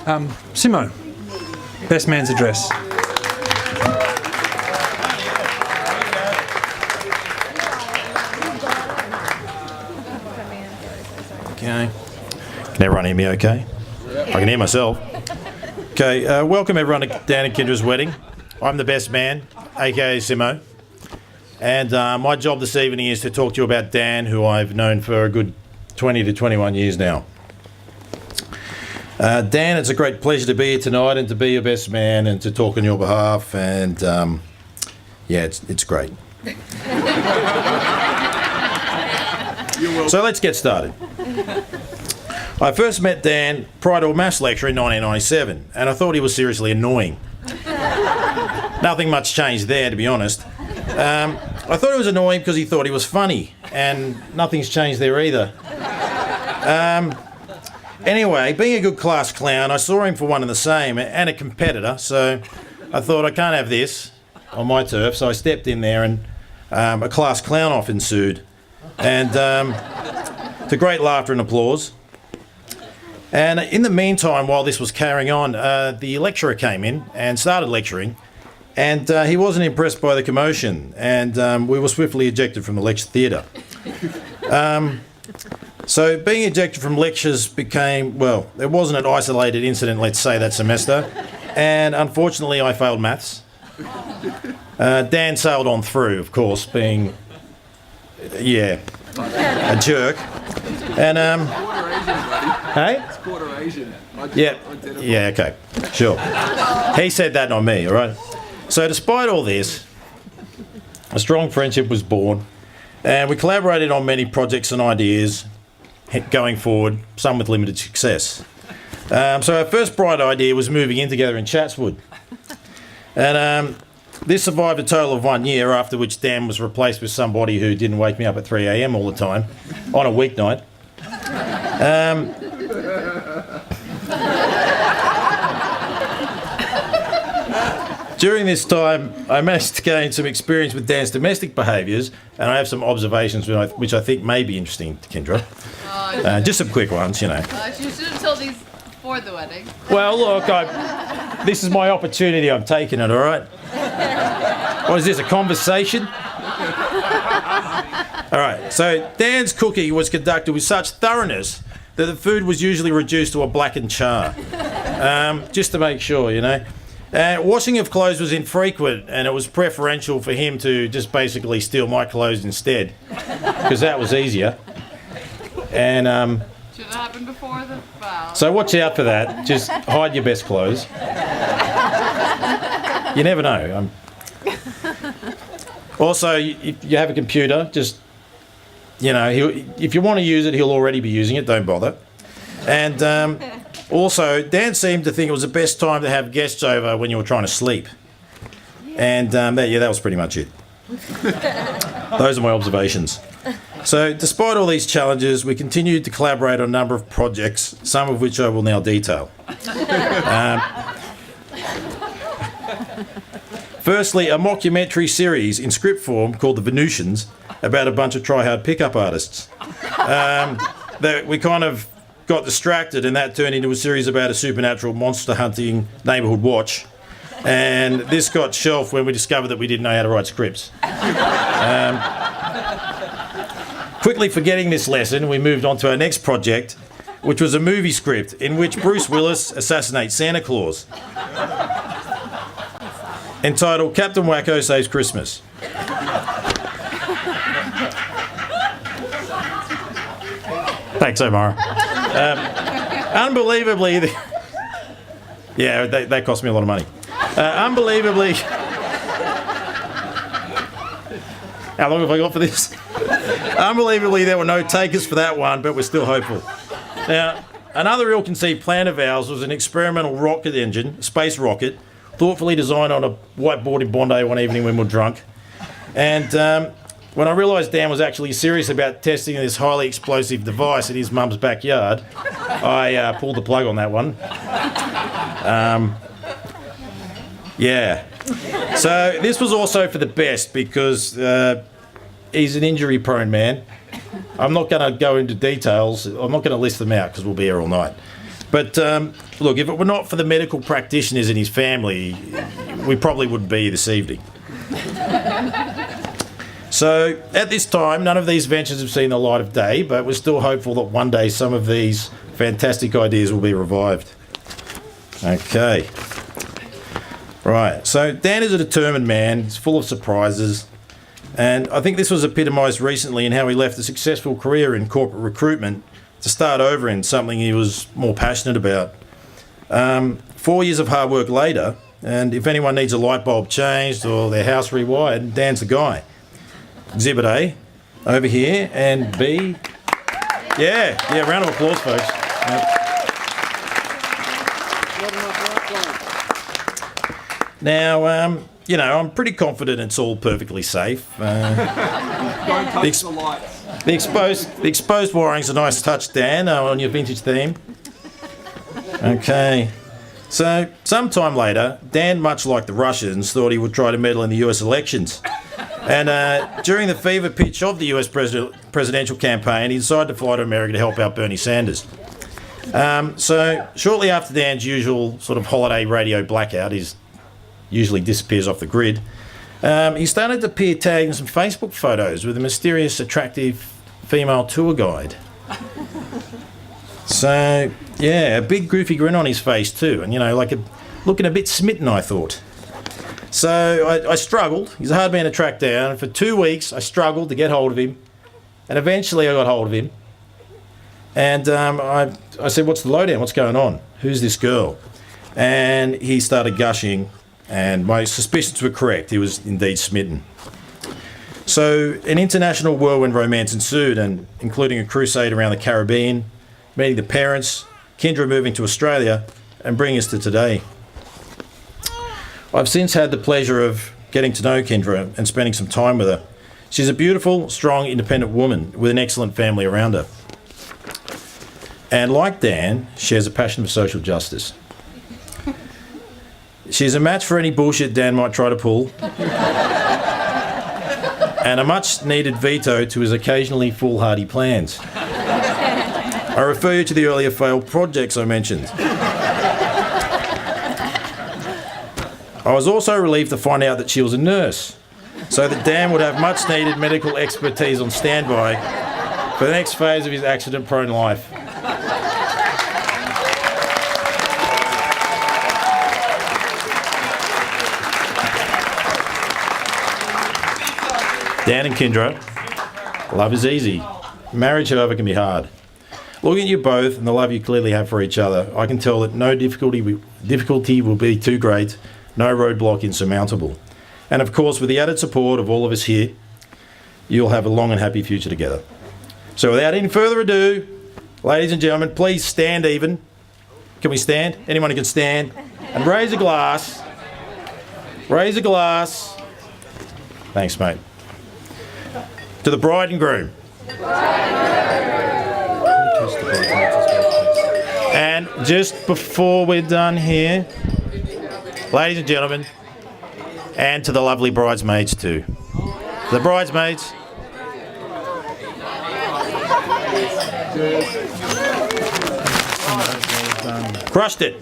Simmo, best man's address. Okay. Can everyone hear me okay? I can hear myself. Okay, welcome everyone to Dan and Kendra's wedding. I'm the best man, aka Simmo. And my job this evening is to talk to you about Dan, who I've known for a good 20 to 21 years now. Dan, it's a great pleasure to be here tonight and to be your best man and to talk on your behalf. And yeah, it's great. So let's get started. I first met Dan prior to a maths lecture in 1997, and I thought he was seriously annoying. Nothing much changed there, to be honest. I thought he was annoying because he thought he was funny, and nothing's changed there either. Anyway, being a good class clown, I saw him for one and the same, and a competitor, so I thought I can't have this on my turf, so I stepped in there and a class clown off ensued. And to great laughter and applause. And in the meantime, while this was carrying on, the lecturer came in and started lecturing, and he wasn't impressed by the commotion, and we were swiftly ejected from the lecture theatre. So being ejected from lectures became, well, it wasn't an isolated incident, let's say, that semester, and unfortunately I failed maths. Dan sailed on through, of course, being, yeah, a jerk. And hey? It's quarter Asian. Yeah, okay, sure. He said that, not me, all right? So despite all this, a strong friendship was born, and we collaborated on many projects and ideas going forward, some with limited success. So our first bright idea was moving in together in Chatswood. And this survived a total of 1 year, after which Dan was replaced with somebody who didn't wake me up at 3 a.m. all the time on a weeknight. During this time, I managed to gain some experience with Dan's domestic behaviours, and I have some observations which I think may be interesting to Kendra. Just some quick ones, you know. You should have told these before the wedding. Well, look, this is my opportunity. I'm taking it, all right? What is this, a conversation? All right, so Dan's cooking was conducted with such thoroughness that the food was usually reduced to a blackened char. Just to make sure, you know. Washing of clothes was infrequent, and it was preferential for him to just basically steal my clothes instead, because that was easier. And should have happened before the vow. so watch out for that. Just hide your best clothes. You never know. Also, if you have a computer, just, you know, if you want to use it, he'll already be using it. Don't bother. And also, Dan seemed to think it was the best time to have guests over when you were trying to sleep. And that was pretty much it. Those are my observations. So, despite all these challenges, we continued to collaborate on a number of projects, some of which I will now detail. Firstly, a mockumentary series in script form called The Venusians, about a bunch of try-hard pickup artists. That we kind of got distracted, and that turned into a series about a supernatural monster hunting neighbourhood watch. And this got shelved when we discovered that we didn't know how to write scripts. Quickly forgetting this lesson, we moved on to our next project, which was a movie script in which Bruce Willis assassinates Santa Claus, entitled Captain Wacko Saves Christmas. Thanks, Omar. Unbelievably, that cost me a lot of money. Unbelievably, how long have I got for this? Unbelievably, there were no takers for that one, but we're still hopeful. Now, another ill-conceived plan of ours was an experimental rocket engine, a space rocket, thoughtfully designed on a whiteboard in Bondi one evening when we were drunk. And when I realised Dan was actually serious about testing this highly explosive device in his mum's backyard, I pulled the plug on that one. Yeah. So this was also for the best because he's an injury-prone man. I'm not going to go into details. I'm not going to list them out because we'll be here all night. But look, if it were not for the medical practitioners in his family, we probably wouldn't be here this evening. So at this time, none of these ventures have seen the light of day, but we're still hopeful that one day some of these fantastic ideas will be revived. Okay. Right, so Dan is a determined man. He's full of surprises. And I think this was epitomised recently in how he left a successful career in corporate recruitment to start over in something he was more passionate about. 4 years of hard work later, and if anyone needs a light bulb changed or their house rewired, Dan's the guy. Exhibit A, over here, and B, yeah, round of applause, folks. Yep. Now, I'm pretty confident it's all perfectly safe. The exposed wiring's a nice touch, Dan, on your vintage theme. Okay. So, sometime later, Dan, much like the Russians, thought he would try to meddle in the US elections. And during the fever pitch of the US presidential campaign, he decided to fly to America to help out Bernie Sanders. So, shortly after Dan's usual sort of holiday radio blackout, he usually disappears off the grid, he started to appear tagged in some Facebook photos with a mysterious, attractive female tour guide. So, yeah, a big goofy grin on his face too, and looking a bit smitten, I thought. So I struggled. He's a hard man to track down, and for 2 weeks I struggled to get hold of him, and eventually I got hold of him. And I said, "What's the lowdown? What's going on? Who's this girl?" And he started gushing, and my suspicions were correct. He was indeed smitten. So an international whirlwind romance ensued, and including a crusade around the Caribbean, meeting the parents, Kendra moving to Australia, and bringing us to today. I've since had the pleasure of getting to know Kendra and spending some time with her. She's a beautiful, strong, independent woman with an excellent family around her. And like Dan, she has a passion for social justice. She's a match for any bullshit Dan might try to pull, and a much-needed veto to his occasionally foolhardy plans. I refer you to the earlier failed projects I mentioned. I was also relieved to find out that she was a nurse, so that Dan would have much-needed medical expertise on standby for the next phase of his accident-prone life. Dan and Kendra, love is easy. Marriage, however, can be hard. Looking at you both and the love you clearly have for each other, I can tell that no difficulty will be too great, no roadblock insurmountable. And of course, with the added support of all of us here, you'll have a long and happy future together. So without any further ado, ladies and gentlemen, please stand even. Can we stand? Anyone who can stand? And raise a glass. Raise a glass. Thanks, mate. To the bride and groom. And just before we're done here, ladies and gentlemen, and to the lovely bridesmaids too. The bridesmaids. Crushed it.